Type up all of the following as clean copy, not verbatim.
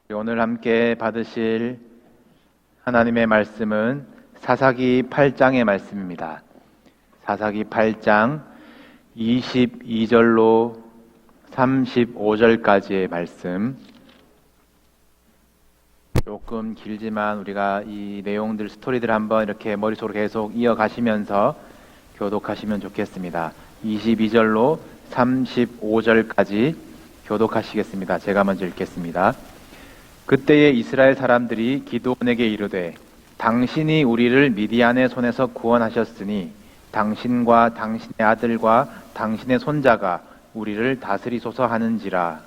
오늘 함께 받으실 하나님의 말씀은 사사기 8장의 말씀입니다. 사사기 8장 22절로 35절까지의 말씀. 조금 길지만 우리가 이 내용들, 스토리들 한번 이렇게 머릿속으로 계속 이어가시면서 교독하시면 좋겠습니다. 22절로 35절까지 교독하시겠습니다. 제가 먼저 읽겠습니다. 그때에 이스라엘 사람들이 기드온에게 이르되 당신이 우리를 미디안의 손에서 구원하셨으니 당신과 당신의 아들과 당신의 손자가 우리를 다스리소서 하는지라.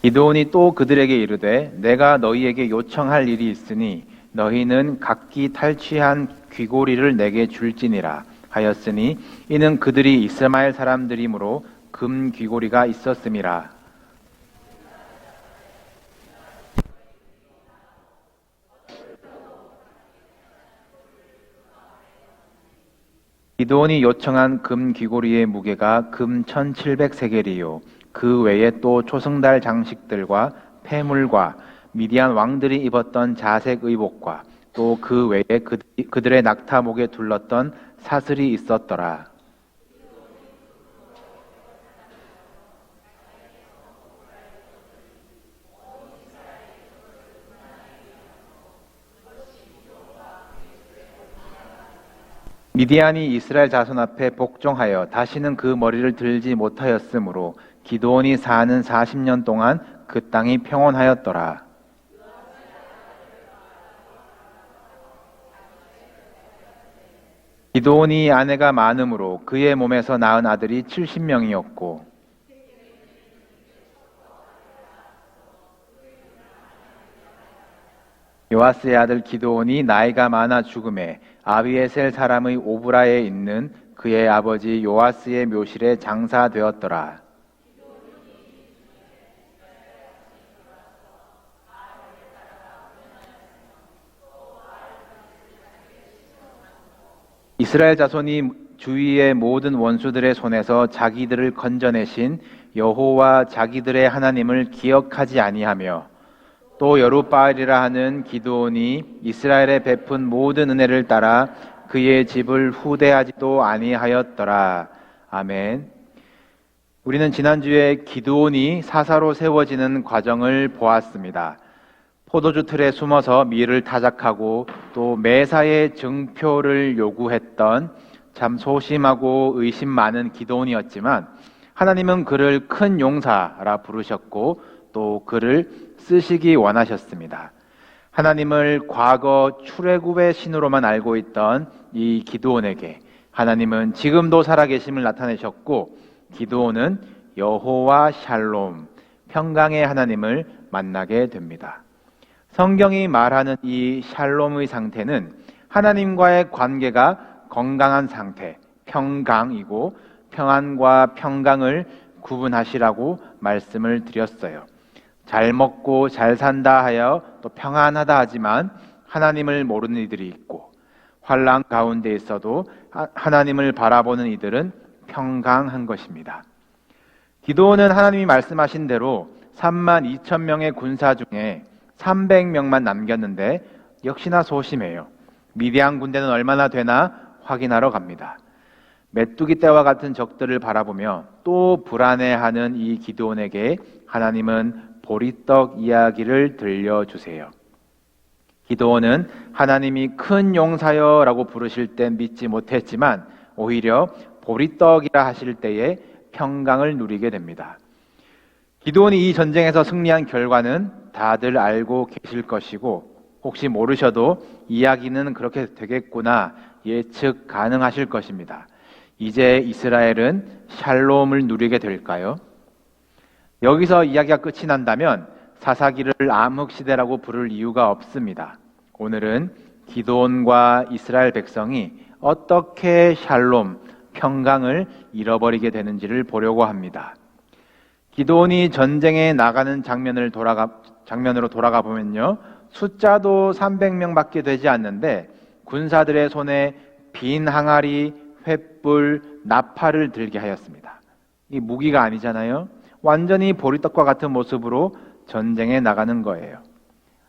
기드온이 또 그들에게 이르되 내가 너희에게 요청할 일이 있으니 너희는 각기 탈취한 귀고리를 내게 줄지니라 하였으니 이는 그들이 이스라엘 사람들이므로 금 귀고리가 있었음이라. 기드온이 요청한 금 귀고리의 무게가 금 1700세겔이요 그 외에 또 초승달 장식들과 폐물과 미디안 왕들이 입었던 자색 의복과 또 그 외에 그들의 낙타목에 둘렀던 사슬이 있었더라. 미디안이 이스라엘 자손 앞에 복종하여 다시는 그 머리를 들지 못하였으므로 기드온이 사는 40년 동안 그 땅이 평온하였더라. 기드온이 아내가 많으므로 그의 몸에서 낳은 아들이 70명이었고 요아스의 아들 기드온이 나이가 많아 죽음에 아비에셀 사람의 오브라에 있는 그의 아버지 요아스의 묘실에 장사되었더라. 이스라엘 자손이 주위의 모든 원수들의 손에서 자기들을 건져내신 여호와 자기들의 하나님을 기억하지 아니하며 또 여룻바알이라 하는 기드온이 이스라엘에 베푼 모든 은혜를 따라 그의 집을 후대하지도 아니하였더라. 아멘. 우리는 지난주에 기드온이 사사로 세워지는 과정을 보았습니다. 포도주 틀에 숨어서 밀을 타작하고 또 매사에 증표를 요구했던 참 소심하고 의심 많은 기드온이었지만 하나님은 그를 큰 용사라 부르셨고 또 그를 쓰시기 원하셨습니다. 하나님을 과거 출애굽의 신으로만 알고 있던 이 기드온에게 하나님은 지금도 살아계심을 나타내셨고 기드온은 여호와 샬롬, 평강의 하나님을 만나게 됩니다. 성경이 말하는 이 샬롬의 상태는 하나님과의 관계가 건강한 상태, 평강이고 평안과 평강을 구분하시라고 말씀을 드렸어요. 잘 먹고 잘 산다 하여 또 평안하다 하지만 하나님을 모르는 이들이 있고 환난 가운데 있어도 하나님을 바라보는 이들은 평강한 것입니다. 기드온은 하나님이 말씀하신 대로 32,000명의 군사 중에 300명만 남겼는데 역시나 소심해요. 미디안 군대는 얼마나 되나 확인하러 갑니다. 메뚜기 떼와 같은 적들을 바라보며 또 불안해하는 이 기드온에게 하나님은 보리떡 이야기를 들려주세요. 기드온은 하나님이 큰 용사여 라고 부르실 때 믿지 못했지만 오히려 보리떡이라 하실 때에 평강을 누리게 됩니다. 기드온이 이 전쟁에서 승리한 결과는 다들 알고 계실 것이고 혹시 모르셔도 이야기는 그렇게 되겠구나 예측 가능하실 것입니다. 이제 이스라엘은 샬롬을 누리게 될까요? 여기서 이야기가 끝이 난다면 사사기를 암흑시대라고 부를 이유가 없습니다. 오늘은 기드온과 이스라엘 백성이 어떻게 샬롬, 평강을 잃어버리게 되는지를 보려고 합니다. 기드온이 전쟁에 나가는 장면으로 돌아가 보면요, 숫자도 300명밖에 되지 않는데 군사들의 손에 빈 항아리, 횃불, 나팔을 들게 하였습니다. 이 무기가 아니잖아요. 완전히 보리떡과 같은 모습으로 전쟁에 나가는 거예요.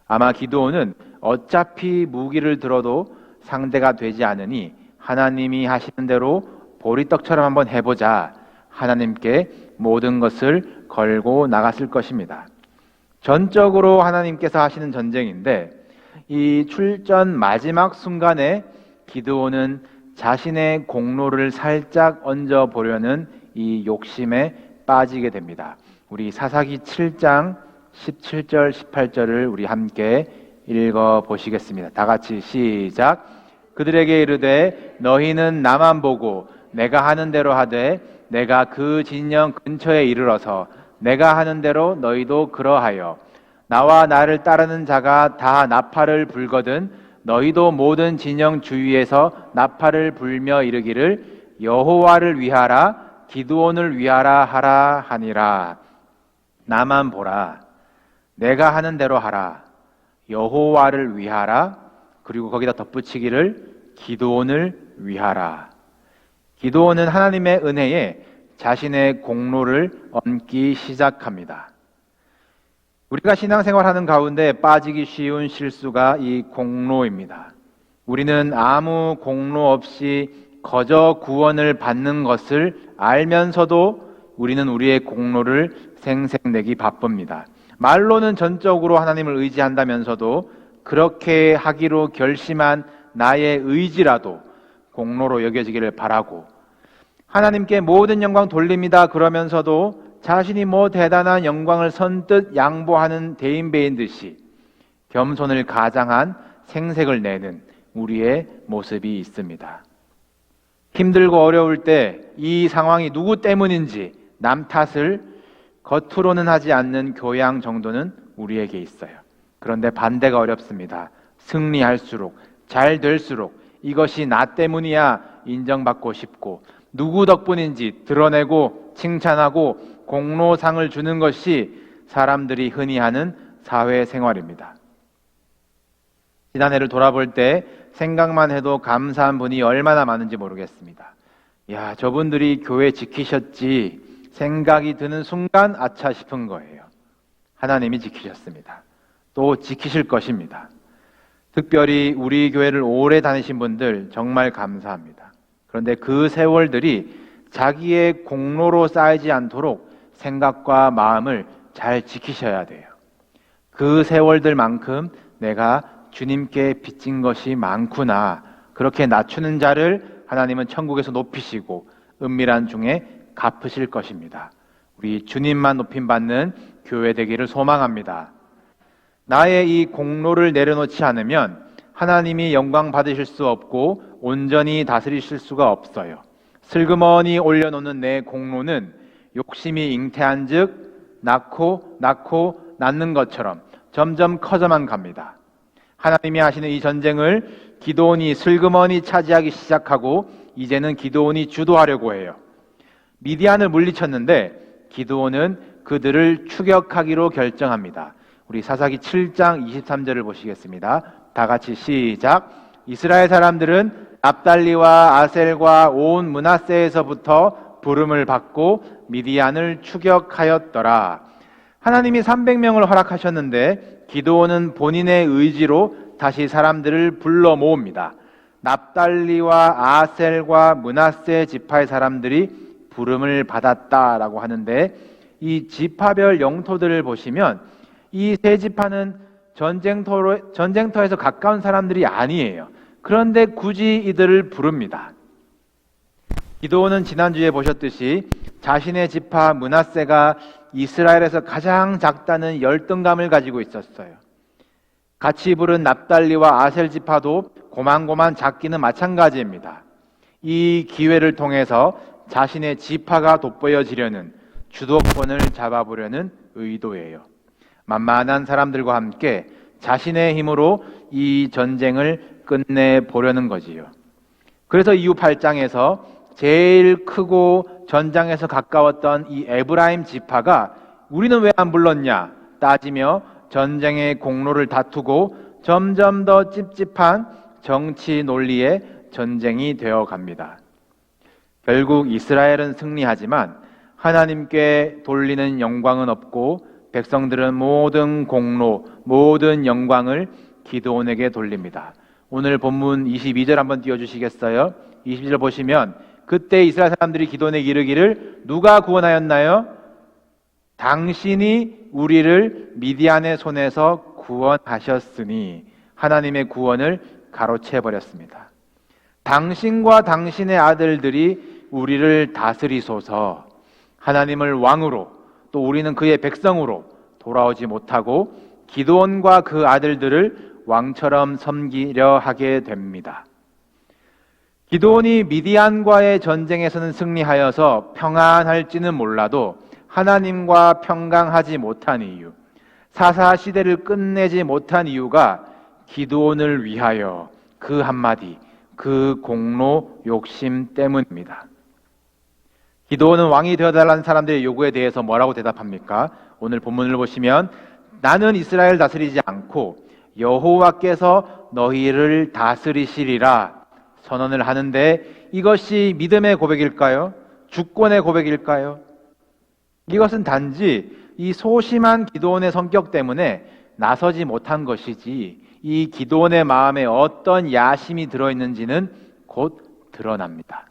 아마 기드온은 어차피 무기를 들어도 상대가 되지 않으니 하나님이 하시는 대로 보리떡처럼 한번 해보자. 하나님께 모든 것을 걸고 나갔을 것입니다. 전적으로 하나님께서 하시는 전쟁인데 이 출전 마지막 순간에 기드온은 자신의 공로를 살짝 얹어 보려는 이 욕심에 빠지게 됩니다. 우리 사사기 7장 17절 18절을 우리 함께 읽어 보시겠습니다. 다 같이 시작. 그들에게 이르되 너희는 나만 보고 내가 하는 대로 하되 내가 그 진영 근처에 이르러서 내가 하는 대로 너희도 그러하여 나와 나를 따르는 자가 다 나팔을 불거든 너희도 모든 진영 주위에서 나팔을 불며 이르기를 여호와를 위하라 기드온을 위하라 하라 하니라. 나만 보라. 내가 하는 대로 하라. 여호와를 위하라. 그리고 거기다 덧붙이기를 기드온을 위하라. 기드온은 하나님의 은혜에 자신의 공로를 얹기 시작합니다. 우리가 신앙생활하는 가운데 빠지기 쉬운 실수가 이 공로입니다. 우리는 아무 공로 없이 거저 구원을 받는 것을 알면서도 우리는 우리의 공로를 생색내기 바쁩니다. 말로는 전적으로 하나님을 의지한다면서도 그렇게 하기로 결심한 나의 의지라도 공로로 여겨지기를 바라고 하나님께 모든 영광 돌립니다 그러면서도 자신이 뭐 대단한 영광을 선뜻 양보하는 대인배인 듯이 겸손을 가장한 생색을 내는 우리의 모습이 있습니다. 힘들고 어려울 때 이 상황이 누구 때문인지 남 탓을 겉으로는 하지 않는 교양 정도는 우리에게 있어요. 그런데 반대가 어렵습니다. 승리할수록 잘 될수록 이것이 나 때문이야 인정받고 싶고 누구 덕분인지 드러내고 칭찬하고 공로상을 주는 것이 사람들이 흔히 하는 사회생활입니다. 지난해를 돌아볼 때 생각만 해도 감사한 분이 얼마나 많은지 모르겠습니다. 야, 저분들이 교회 지키셨지 생각이 드는 순간 아차 싶은 거예요. 하나님이 지키셨습니다. 또 지키실 것입니다. 특별히 우리 교회를 오래 다니신 분들 정말 감사합니다. 그런데 그 세월들이 자기의 공로로 쌓이지 않도록 생각과 마음을 잘 지키셔야 돼요. 그 세월들만큼 내가 주님께 빚진 것이 많구나. 그렇게 낮추는 자를 하나님은 천국에서 높이시고 은밀한 중에 갚으실 것입니다. 우리 주님만 높임받는 교회 되기를 소망합니다. 나의 이 공로를 내려놓지 않으면 하나님이 영광 받으실 수 없고 온전히 다스리실 수가 없어요. 슬그머니 올려놓는 내 공로는 욕심이 잉태한 즉 낳고 낳는 것처럼 점점 커져만 갑니다. 하나님이 하시는 이 전쟁을 기드온이 슬그머니 차지하기 시작하고 이제는 기드온이 주도하려고 해요. 미디안을 물리쳤는데 기드온은 그들을 추격하기로 결정합니다. 우리 사사기 7장 23절을 보시겠습니다. 다 같이 시작. 이스라엘 사람들은 납달리와 아셀과 온 므낫세에서부터 부름을 받고 미디안을 추격하였더라. 하나님이 300명을 허락하셨는데 기드온은 본인의 의지로 다시 사람들을 불러 모읍니다. 납달리와 아셀과 므낫세 지파의 사람들이 부름을 받았다라고 하는데 이 지파별 영토들을 보시면 이 세 지파는 전쟁터에서 가까운 사람들이 아니에요. 그런데 굳이 이들을 부릅니다. 기드온은 지난주에 보셨듯이 자신의 지파 므낫세가 이스라엘에서 가장 작다는 열등감을 가지고 있었어요. 같이 부른 납달리와 아셀 지파도 고만고만 작기는 마찬가지입니다. 이 기회를 통해서 자신의 지파가 돋보여지려는 주도권을 잡아보려는 의도예요. 만만한 사람들과 함께 자신의 힘으로 이 전쟁을 끝내보려는 거지요. 그래서 이후 8장에서 제일 크고 전장에서 가까웠던 이 에브라임 지파가 우리는 왜 안 불렀냐 따지며 전쟁의 공로를 다투고 점점 더 찝찝한 정치 논리의 전쟁이 되어 갑니다. 결국 이스라엘은 승리하지만 하나님께 돌리는 영광은 없고 백성들은 모든 공로, 모든 영광을 기드온에게 돌립니다. 오늘 본문 22절 한번 띄워주시겠어요? 22절 보시면 그때 이스라엘 사람들이 기드온에게 이르기를 누가 구원하였나요? 당신이 우리를 미디안의 손에서 구원하셨으니 하나님의 구원을 가로채버렸습니다. 당신과 당신의 아들들이 우리를 다스리소서. 하나님을 왕으로 또 우리는 그의 백성으로 돌아오지 못하고 기드온과 그 아들들을 왕처럼 섬기려 하게 됩니다. 기드온이 미디안과의 전쟁에서는 승리하여서 평안할지는 몰라도 하나님과 평강하지 못한 이유, 사사 시대를 끝내지 못한 이유가 기드온을 위하여 그 한마디, 그 공로 욕심 때문입니다. 기드온은 왕이 되어달라는 사람들의 요구에 대해서 뭐라고 대답합니까? 오늘 본문을 보시면 나는 이스라엘 다스리지 않고 여호와께서 너희를 다스리시리라 선언을 하는데 이것이 믿음의 고백일까요? 주권의 고백일까요? 이것은 단지 이 소심한 기드온의 성격 때문에 나서지 못한 것이지 이 기드온의 마음에 어떤 야심이 들어있는지는 곧 드러납니다.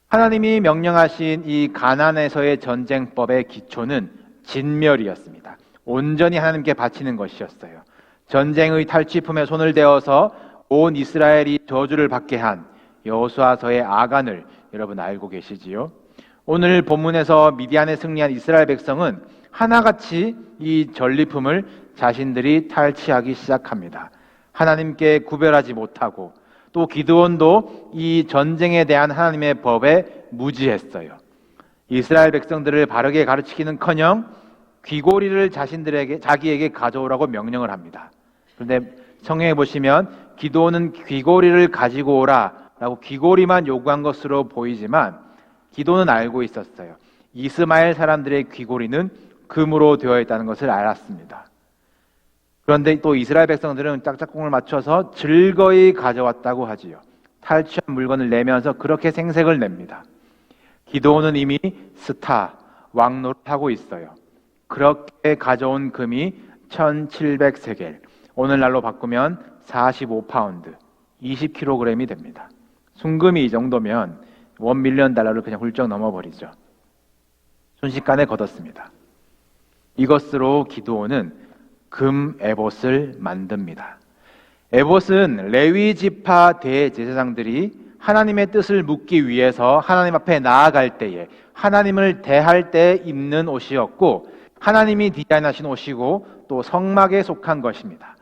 하나님이 명령하신 이 가나안에서의 전쟁법의 기초는 진멸이었습니다. 온전히 하나님께 바치는 것이었어요. 전쟁의 탈취품에 손을 대어서 온 이스라엘이 저주를 받게 한 여호수아서의 아간을 여러분 알고 계시지요? 오늘 본문에서 미디안에 승리한 이스라엘 백성은 하나같이 이 전리품을 자신들이 탈취하기 시작합니다. 하나님께 구별하지 못하고 또 기드온도 이 전쟁에 대한 하나님의 법에 무지했어요. 이스라엘 백성들을 바르게 가르치기는커녕 귀고리를 자기에게 가져오라고 명령을 합니다. 그런데 성경에 보시면 기드온은 귀고리를 가지고 오라라고 귀고리만 요구한 것으로 보이지만 기드온은 알고 있었어요. 이스마엘 사람들의 귀고리는 금으로 되어 있다는 것을 알았습니다. 그런데 또 이스라엘 백성들은 짝짝꿍을 맞춰서 즐거이 가져왔다고 하지요. 탈취한 물건을 내면서 그렇게 생색을 냅니다. 기드온은 이미 스타, 왕노릇하고 있어요. 그렇게 가져온 금이 1700세겔, 오늘날로 바꾸면 45파운드, 20kg이 됩니다. 순금이 이 정도면 $1밀리언을 그냥 훌쩍 넘어버리죠. 순식간에 거뒀습니다. 이것으로 기드온은 금 에봇을 만듭니다. 에봇은 레위 지파 대제사장들이 하나님의 뜻을 묻기 위해서 하나님 앞에 나아갈 때에 하나님을 대할 때 입는 옷이었고 하나님이 디자인하신 옷이고 또 성막에 속한 것입니다.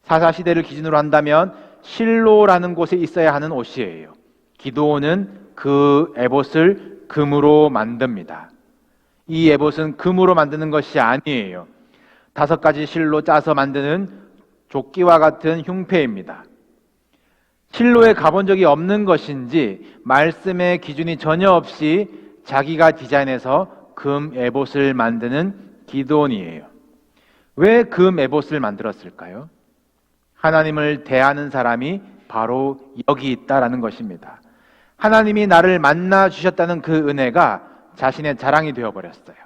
사사시대를 기준으로 한다면 실로라는 곳에 있어야 하는 옷이에요. 기드온은 그 에봇을 금으로 만듭니다. 이 에봇은 금으로 만드는 것이 아니에요. 5가지 실로 짜서 만드는 조끼와 같은 흉패입니다. 실로에 가본 적이 없는 것인지 말씀의 기준이 전혀 없이 자기가 디자인해서 금 에봇을 만드는 기드온이에요. 왜 금 에봇을 만들었을까요? 하나님을 대하는 사람이 바로 여기 있다라는 것입니다. 하나님이 나를 만나 주셨다는 그 은혜가 자신의 자랑이 되어버렸어요.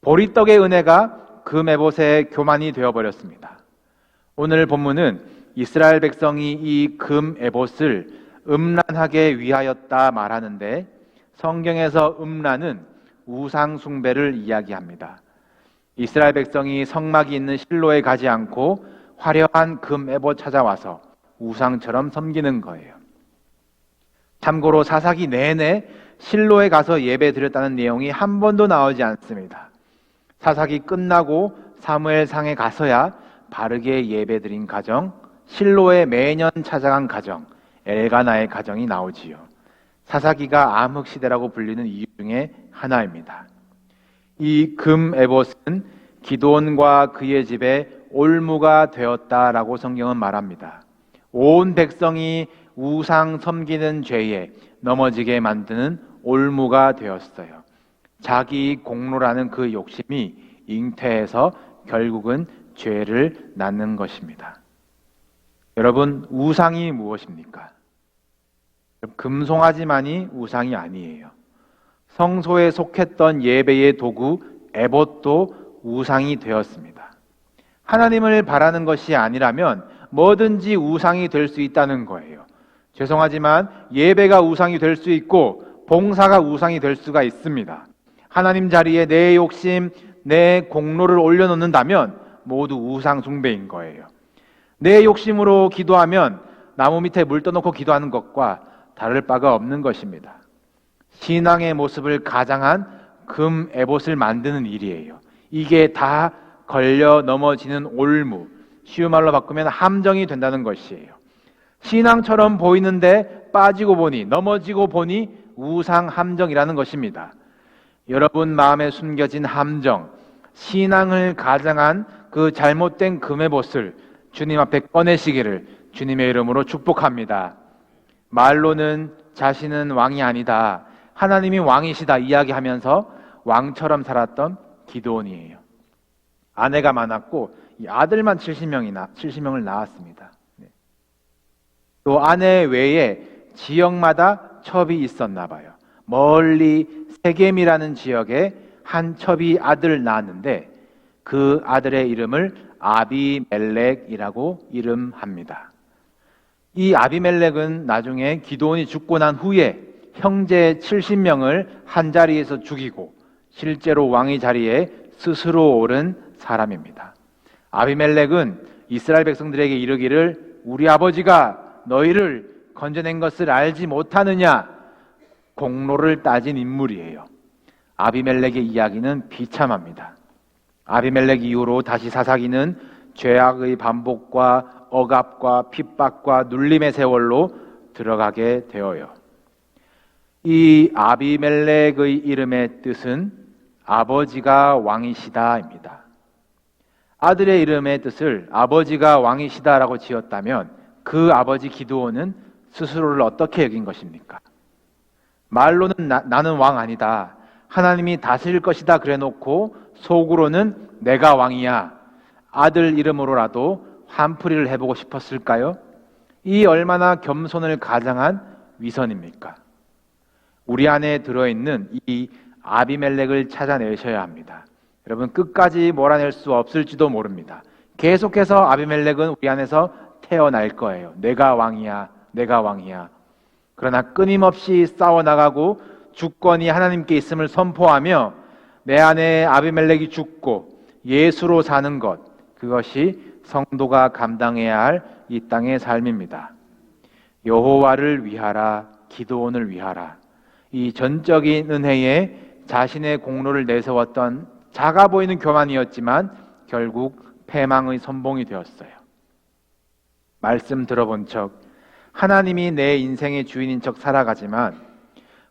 보리떡의 은혜가 금 에봇의 교만이 되어버렸습니다. 오늘 본문은 이스라엘 백성이 이 금 에봇을 음란하게 위하였다 말하는데 성경에서 음란은 우상 숭배를 이야기합니다. 이스라엘 백성이 성막이 있는 실로에 가지 않고 화려한 금 에봇 찾아와서 우상처럼 섬기는 거예요. 참고로 사사기 내내 실로에 가서 예배 드렸다는 내용이 한 번도 나오지 않습니다. 사사기 끝나고 사무엘상에 가서야 바르게 예배 드린 가정, 실로에 매년 찾아간 가정, 엘가나의 가정이 나오지요. 사사기가 암흑시대라고 불리는 이유 중에 하나입니다. 이 금 에봇은 기드온과 그의 집에 올무가 되었다라고 성경은 말합니다. 온 백성이 우상 섬기는 죄에 넘어지게 만드는 올무가 되었어요. 자기 공로라는 그 욕심이 잉태해서 결국은 죄를 낳는 것입니다. 여러분, 우상이 무엇입니까? 금송아지만이 우상이 아니에요. 성소에 속했던 예배의 도구 에봇도 우상이 되었습니다. 하나님을 바라는 것이 아니라면 뭐든지 우상이 될 수 있다는 거예요. 죄송하지만 예배가 우상이 될 수 있고 봉사가 우상이 될 수가 있습니다. 하나님 자리에 내 욕심, 내 공로를 올려놓는다면 모두 우상 숭배인 거예요. 내 욕심으로 기도하면 나무 밑에 물 떠놓고 기도하는 것과 다를 바가 없는 것입니다. 신앙의 모습을 가장한 금 에봇을 만드는 일이에요. 이게 다 걸려 넘어지는 올무, 쉬운 말로 바꾸면 함정이 된다는 것이에요. 신앙처럼 보이는데 빠지고 보니, 넘어지고 보니 우상 함정이라는 것입니다. 여러분 마음에 숨겨진 함정, 신앙을 가장한 그 잘못된 금의 봇을 주님 앞에 꺼내시기를 주님의 이름으로 축복합니다. 말로는 자신은 왕이 아니다, 하나님이 왕이시다 이야기하면서 왕처럼 살았던 기드온이에요. 아내가 많았고 이 아들만 70명을 낳았습니다. 또 아내 외에 지역마다 첩이 있었나 봐요. 멀리 세겜이라는 지역에 한 첩이 아들을 낳았는데 그 아들의 이름을 아비멜렉이라고 이름합니다. 이 아비멜렉은 나중에 기드온이 죽고 난 후에 형제 70명을 한 자리에서 죽이고 실제로 왕의 자리에 스스로 오른 사람입니다. 아비멜렉은 이스라엘 백성들에게 이르기를 우리 아버지가 너희를 건져낸 것을 알지 못하느냐, 공로를 따진 인물이에요. 아비멜렉의 이야기는 비참합니다. 아비멜렉 이후로 다시 사사기는 죄악의 반복과 억압과 핍박과 눌림의 세월로 들어가게 되어요. 이 아비멜렉의 이름의 뜻은 아버지가 왕이시다입니다. 아들의 이름의 뜻을 아버지가 왕이시다라고 지었다면 그 아버지 기드온은 스스로를 어떻게 여긴 것입니까? 말로는 나는 왕 아니다, 하나님이 다스릴 것이다 그래놓고 속으로는 내가 왕이야, 아들 이름으로라도 한풀이를 해보고 싶었을까요? 이 얼마나 겸손을 가장한 위선입니까? 우리 안에 들어있는 이 아비멜렉을 찾아내셔야 합니다. 여러분, 끝까지 몰아낼 수 없을지도 모릅니다. 계속해서 아비멜렉은 우리 안에서 태어날 거예요. 내가 왕이야, 내가 왕이야. 그러나 끊임없이 싸워나가고 주권이 하나님께 있음을 선포하며 내 안에 아비멜렉이 죽고 예수로 사는 것, 그것이 성도가 감당해야 할 이 땅의 삶입니다. 여호와를 위하라, 기드온을 위하라. 이 전적인 은혜에 자신의 공로를 내세웠던 작아 보이는 교만이었지만 결국 패망의 선봉이 되었어요. 말씀 들어본 척 하나님이 내 인생의 주인인 척 살아가지만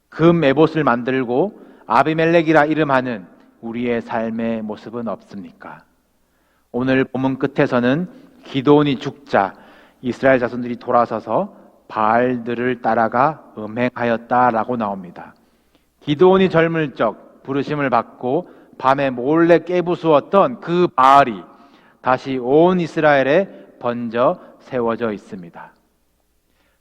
금 에봇을 만들고 아비멜렉이라 이름하는 우리의 삶의 모습은 없습니까? 오늘 본문 끝에서는 기드온이 죽자 이스라엘 자손들이 돌아서서 바알들을 따라가 음행하였다라고 나옵니다. 기드온이 젊을 적 부르심을 받고 밤에 몰래 깨부수었던 그 바알이 다시 온 이스라엘에 번져 세워져 있습니다.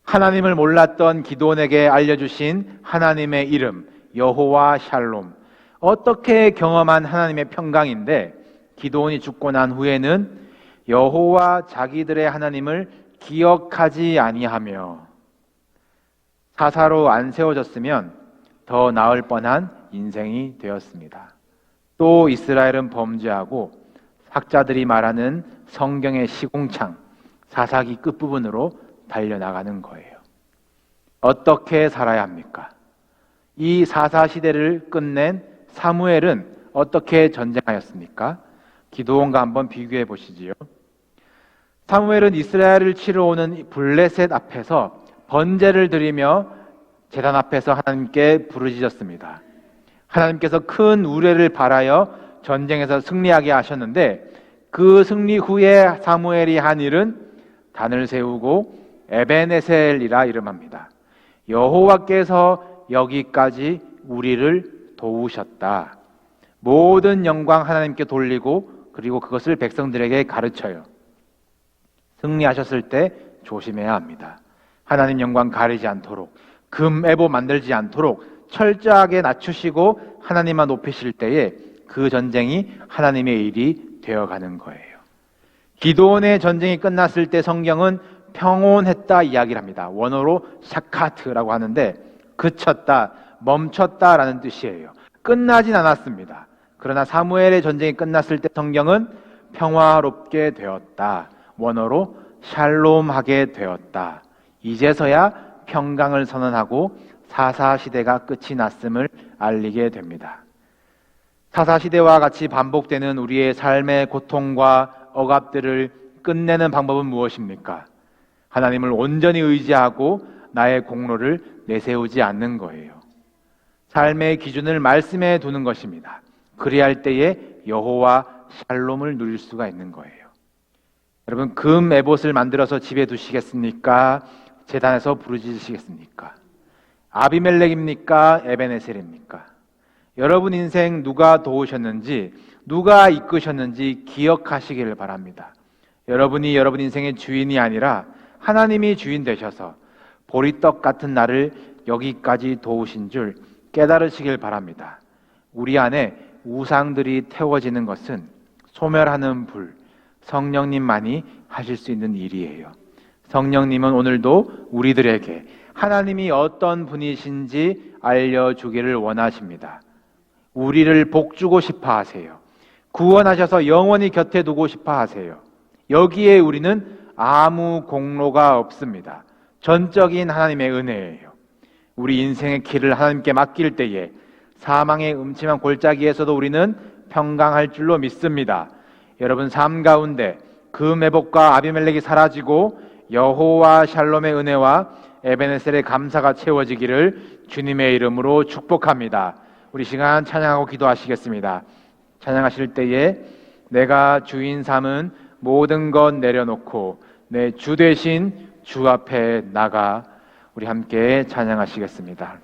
하나님을 몰랐던 기드온에게 알려주신 하나님의 이름 여호와 샬롬, 어떻게 경험한 하나님의 평강인데 기드온이 죽고 난 후에는 여호와 자기들의 하나님을 기억하지 아니하며 사사로 안 세워졌으면 더 나을 뻔한 인생이 되었습니다. 또 이스라엘은 범죄하고 학자들이 말하는 성경의 시궁창, 사사기 끝부분으로 달려나가는 거예요. 어떻게 살아야 합니까? 이 사사 시대를 끝낸 사무엘은 어떻게 전쟁하였습니까? 기드온과 한번 비교해 보시지요. 사무엘은 이스라엘을 치러 오는 블레셋 앞에서 번제를 드리며 제단 앞에서 하나님께 부르짖었습니다. 하나님께서 큰 우레를 발하여 전쟁에서 승리하게 하셨는데 그 승리 후에 사무엘이 한 일은 단을 세우고 에베네셀이라 이름합니다. 여호와께서 여기까지 우리를 도우셨다. 모든 영광 하나님께 돌리고 그리고 그것을 백성들에게 가르쳐요. 승리하셨을 때 조심해야 합니다. 하나님 영광 가리지 않도록, 금애보 만들지 않도록 철저하게 낮추시고 하나님만 높이실 때에 그 전쟁이 하나님의 일이 되어가는 거예요. 기드온의 전쟁이 끝났을 때 성경은 평온했다 이야기를 합니다. 원어로 샤카트라고 하는데 그쳤다, 멈췄다라는 뜻이에요. 끝나진 않았습니다. 그러나 사무엘의 전쟁이 끝났을 때 성경은 평화롭게 되었다. 원어로 샬롬하게 되었다. 이제서야 평강을 선언하고 사사시대가 끝이 났음을 알리게 됩니다. 사사시대와 같이 반복되는 우리의 삶의 고통과 억압들을 끝내는 방법은 무엇입니까? 하나님을 온전히 의지하고 나의 공로를 내세우지 않는 거예요. 삶의 기준을 말씀에 두는 것입니다. 그리할 때에 여호와 샬롬을 누릴 수가 있는 거예요. 여러분, 금 에봇을 만들어서 집에 두시겠습니까? 제단에서 부르짖으시겠습니까? 아비멜렉입니까? 에벤에셀입니까? 여러분 인생 누가 도우셨는지, 누가 이끄셨는지 기억하시기를 바랍니다. 여러분이 여러분 인생의 주인이 아니라 하나님이 주인 되셔서 보리떡 같은 나를 여기까지 도우신 줄 깨달으시길 바랍니다. 우리 안에 우상들이 태워지는 것은 소멸하는 불, 성령님만이 하실 수 있는 일이에요. 성령님은 오늘도 우리들에게 하나님이 어떤 분이신지 알려주기를 원하십니다. 우리를 복주고 싶어 하세요. 구원하셔서 영원히 곁에 두고 싶어 하세요. 여기에 우리는 아무 공로가 없습니다. 전적인 하나님의 은혜예요. 우리 인생의 길을 하나님께 맡길 때에 사망의 음침한 골짜기에서도 우리는 평강할 줄로 믿습니다. 여러분 삶 가운데 금에봇과 아비멜렉이 사라지고 여호와 샬롬의 은혜와 에벤에셀의 감사가 채워지기를 주님의 이름으로 축복합니다. 우리 시간 찬양하고 기도하시겠습니다. 찬양하실 때에 내가 주인 삼은 모든 것 내려놓고 내 주 되신 주 앞에 나가 우리 함께 찬양하시겠습니다.